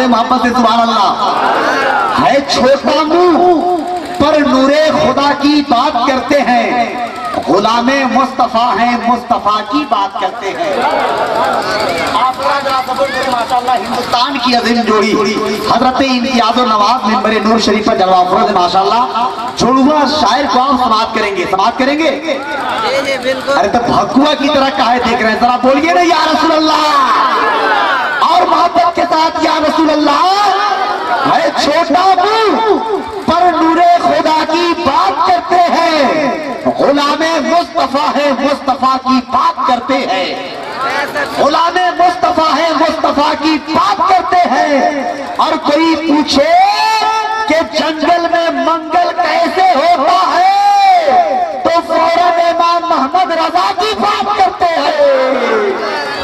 मोहब्बत से सुभान अल्लाह। है छोटा मुंह पर नूरे खुदा की बात करते हैं, गुलामे मुस्तफा हैं, मुस्तफा की बात करते हैं। आप माशाअल्लाह हिंदुस्तान की अजीम जोड़ी हजरत इम्तियाज नवाज मिंबर नूर शरीफ पर जलवा अफरोज माशाअल्लाह जुड़वा शायर को आप समाप्त करेंगे, समाप्त करेंगे। अरे तो भगुआ की तरह काहे देख रहे हैं, जरा बोलिए ना या रसूल अल्लाह और मोहब्बत के साथ या रसूल अल्लाह। है छोटा मुंह पर नूरे खुदा की बात करते हैं, गुलामे मुस्तफा है, मुस्तफा की बात करते हैं। गुलामे मुस्तफा है, मुस्तफा की बात करते हैं। और कोई पूछे कि जंगल में मंगल कैसे होता है, तो फौरन इमाम मोहम्मद रजा की बात करते हैं।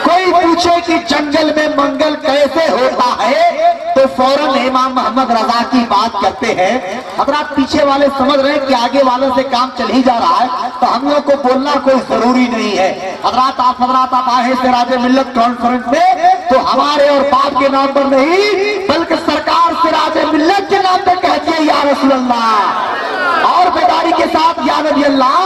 कोई पूछे कि जंगल में मंगल कैसे होता है, तो फौरन इमाम मोहम्मद रजा की बात करते हैं। अगर आप पीछे वाले समझ रहे हैं कि आगे वालों से काम चल ही जा रहा है, तो हम लोग को बोलना कोई जरूरी नहीं है। हजरात आप आए सिराज मिल्लत कॉन्फ्रेंस में, तो हमारे और बाप के नाम पर नहीं बल्कि सरकार सिराज मिल्लत के नाम पर कहती है या रसूल अल्लाह। और बेदारी के साथ या नबी अल्लाह।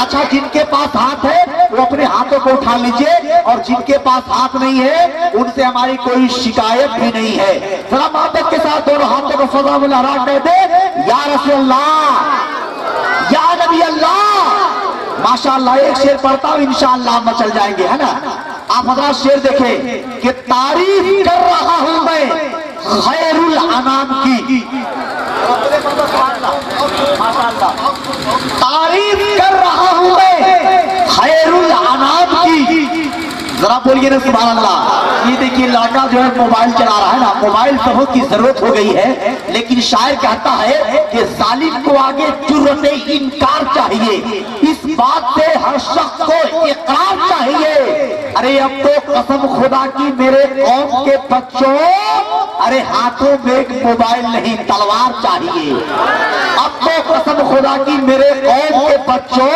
अच्छा, जिनके पास हाथ है वो अपने हाथों को उठा लीजिए, और जिनके पास हाथ नहीं है उनसे हमारी कोई शिकायत भी नहीं है। जरा मोहब्बत के साथ दोनों हाथों को फजा में लहरा कर दे या रसूल अल्लाह, या नबी अल्लाह। माशाअल्लाह एक शेर पढ़ता हूं, इंशाअल्लाह हम चल जाएंगे, है ना। आप हजरात शेर देखें कि तारीफ कर रहा हूं मैं खैरुल अनाम की, तारीफ कर रहा हूं मैं खैरुल अनाम की। जरा बोलिए ना सुभान अल्लाह। ये देखिए लड़का जो है मोबाइल चला रहा है ना, मोबाइल सबों की जरूरत हो गई है, लेकिन शायर कहता है कि जालिम को आगे जुर्रते इनकार चाहिए, इस बात से हर शख्स को इकरार चाहिए। अरे अब तो कसम खुदा की मेरे कौम के बच्चों, अरे हाथों में एक मोबाइल नहीं तलवार चाहिए। अब तो कसम खुदा की मेरे कौम के बच्चों,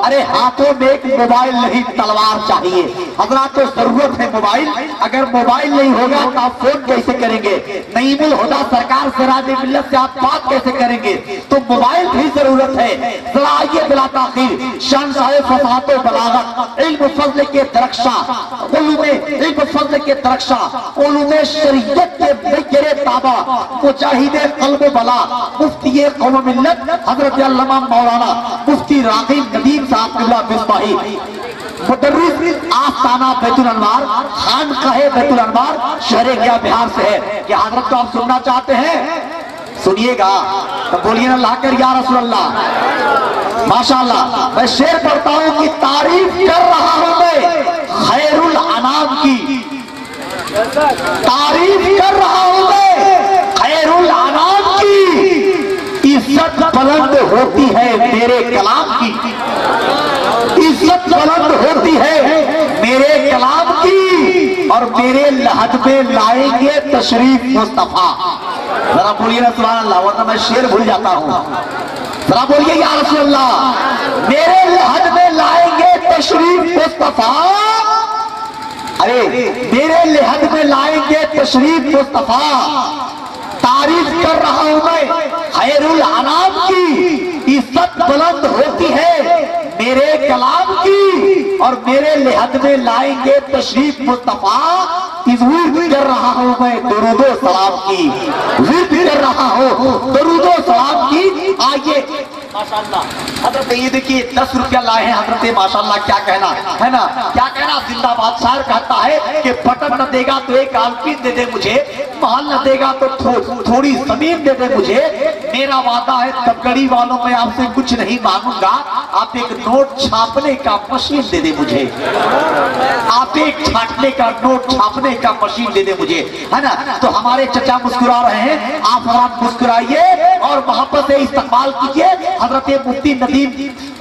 अरे हाथों में एक मोबाइल नहीं तलवार चाहिए। हजरात तो जरूरत है मोबाइल, अगर मोबाइल नहीं होगा तो आप फोन कैसे करेंगे, नईमुल हुदा सरकार सिराज मिल्लत से आप बात कैसे करेंगे, तो मोबाइल भी जरूरत है। जरा आइए बिला ताखीर शान साहिब फसाहत व बलागत इल्म फज़्ल के दरख्शा, उलूमे इल्म फज़्ल के दरख्शा, उलूमे शरीयत के बेगरे ताबा, मुजाहिदे क़ल्ब बला, मुफ्ती कौम मिल्लत हजरत अल्लामा मौलाना मुफ्ती राग़िब नदीम साहब क़िबला मिसबाही, मुदर्रिस आस्ताना बैतुल अनवार, खानकाहे बैतुल अनवार, शहर गया बिहार से है। क्या हजरत को आप सुनना चाहते हैं? सुनिएगा तो बोलिए ना लाकर या रसूल अल्लाह। माशाअल्लाह मैं शेर पढ़ता हूं कि तारीफ कर रहा हूं मैं खैरुल अनाम की, तारीफ कर रहा हूं मैं खैरुल अनाम की। इज्जत बुलंद होती है मेरे कलाम की, इज्जत बुलंद होती है मेरे कलाम की, और मेरे लहद में लाएंगे तशरीफ मुस्तफा। जरा बोलिए ना सुभान अल्लाह, वरना मैं शेर भूल जाता हूँ। जरा बोलिए या रसूल अल्लाह, मेरे लहद में लाएंगे तशरीफ मुस्तफा। अरे मेरे लहद में लाएंगे तशरीफ मुस्तफा। तारीफ कर रहा हूं मैं खैरुल अनाम की, इज्जत बुलंद होती है मेरे कलाम की, और मेरे लिहद में लाएंगे तशरीफ मुस्तफा। विर्द कर रहा हूं मैं दुरूदो सलाम की, विर्द कर रहा हूं दुरूदो सलाम की। आइए माशाअल्लाह हजरत ये देखिए 10 रुपया लाए हैं हजरत, माशाअल्लाह क्या कहना है ना, क्या कहना। जिंदाबाद शायर कहता है कि बटन न देगा तो एक आलपीन दे दे मुझे, महल न देगा तो थोड़ी जमीन दे दे मुझे। मेरा वादा है तबगड़ी वालों में आपसे कुछ नहीं मांगूंगा, आप एक नोट छापने का मशीन दे दे मुझे, आप एक छाटने का नोट छापने का मशीन दे दे मुझे, है ना। तो हमारे चचा मुस्कुरा रहे हैं, आप हमारा मुस्कुराइए और मोहब्बत से इस्तकबाल कीजिए हजरत मुफ्ती नदीम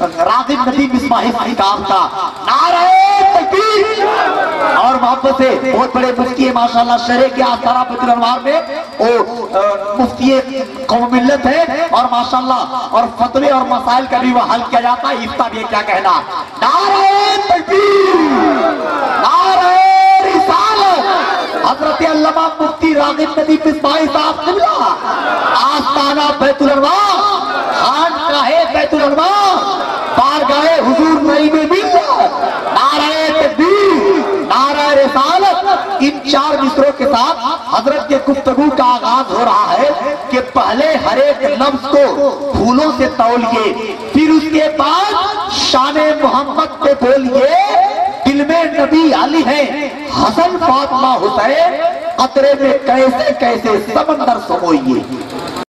राग़िब नदीम मिसबाही साहब का नारे तकबीर। और मोहब्बत से बहुत बड़े मुफ्ती है माशाअल्लाह, शहर के आस्ताना बैतुल अनवार में वो मुफ्ती कौम मिल्लत है, और माशाअल्लाह और फतवे और मसाइल का भी वह हल किया जाता है। इसका भी क्या कहना, नारे तकबीर, नारे रिसालत। हजरत حضرت علامہ مفتی راغب ندیم اسماعیل صاحب قبلہ، آستانہ بیت الانوار، خانقاہ بیت الانوار، بارگاہ حضور نعیم ملت، نعرہ تکبیر، نعرہ رسالت، ان 4 مصروں کے ساتھ حضرت کے گفتگو کا آغاز ہو رہا ہے کہ پہلے ہر ایک لفظ کو پھولوں سے تولیے، پھر اس کے بعد شان محمد پہ بولیے، دل میں نبی علی ہے، حسن فاطمہ حسین، قطرے میں کیسے کیسے سمندر سموئیے۔